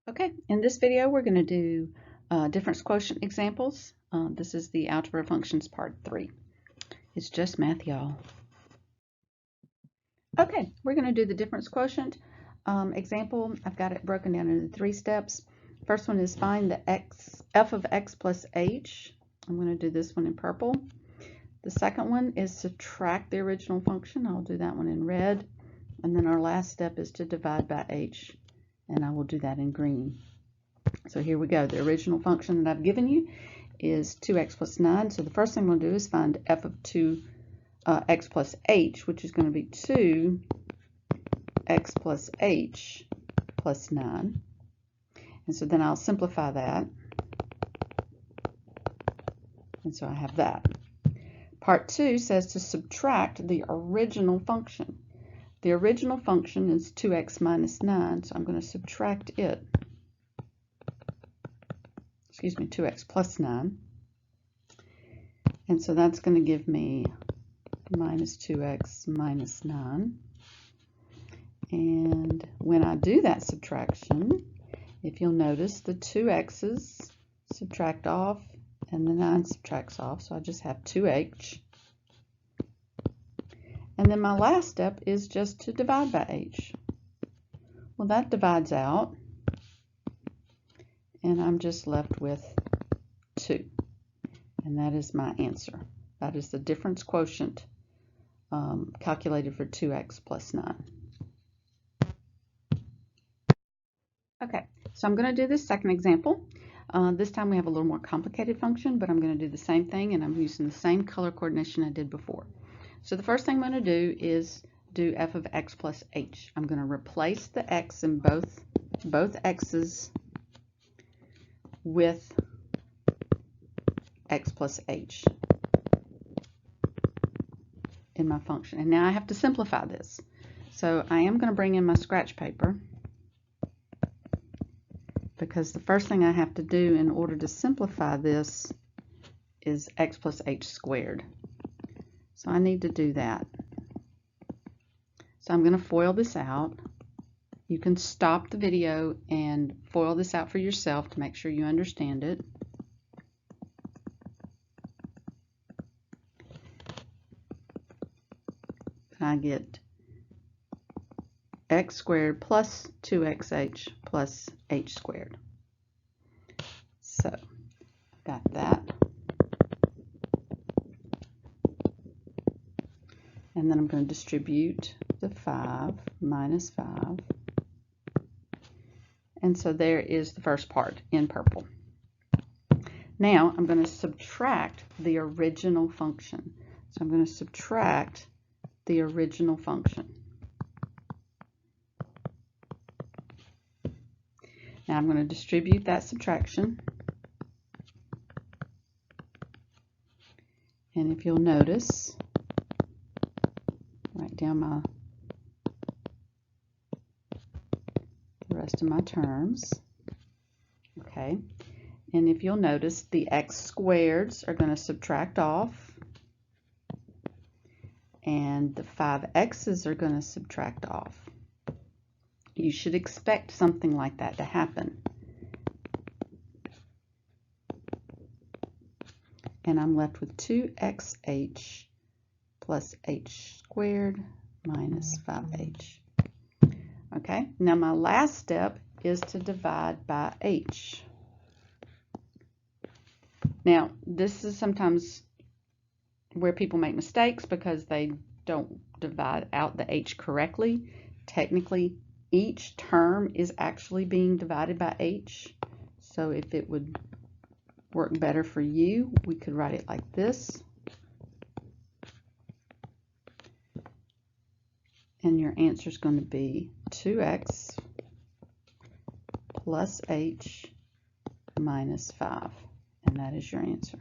Okay, in this video we're going to do difference quotient examples. This is the algebra functions part 3. It's just math, y'all. Okay, we're going to do the difference quotient example. I've got it broken down into 3 steps. First one is find the f of x plus h. I'm going to do this one in purple. The second one is subtract the original function. I'll do that one in red. And then our last step is to divide by h, and I will do that in green. So here we go. The original function that I've given you is 2x plus 9. So the first thing we'll do is find f of 2x plus h, which is going to be 2x plus h plus 9. And so then I'll simplify that. And so I have that. Part 2 says to subtract the original function. The original function is 2x minus 9, so I'm going to subtract it. 2x plus 9. And so that's going to give me minus 2x minus 9. And when I do that subtraction, if you'll notice, the 2x's subtract off and the 9 subtracts off, so I just have 2h. And then my last step is just to divide by h. Well, that divides out, and I'm just left with 2. And that is my answer. That is the difference quotient calculated for 2x plus 9. Okay, so I'm going to do this second example. This time we have a little more complicated function, but I'm going to do the same thing, and I'm using the same color coordination I did before. So the first thing I'm going to do is do f of x plus h. I'm going to replace the x in both x's with x plus h in my function. And now I have to simplify this. So I am going to bring in my scratch paper, because the first thing I have to do in order to simplify this is x plus h squared. So I need to do that. So I'm going to FOIL this out. You can stop the video and FOIL this out for yourself to make sure you understand it. And I get x squared plus 2xh plus h squared. So I've got that. And then I'm going to distribute the 5 minus 5. And so there is the first part in purple. Now I'm going to subtract the original function. So I'm going to subtract the original function. Now I'm going to distribute that subtraction. And if you'll notice, write down the rest of my terms. Okay. And if you'll notice, the x squareds are going to subtract off, and the 5x's are going to subtract off. You should expect something like that to happen. And I'm left with 2xh plus h squared minus 5h. Okay, now my last step is to divide by h. Now, this is sometimes where people make mistakes because they don't divide out the h correctly. Technically, each term is actually being divided by h. So if it would work better for you, we could write it like this. And your answer is going to be 2x plus h minus 5. And that is your answer.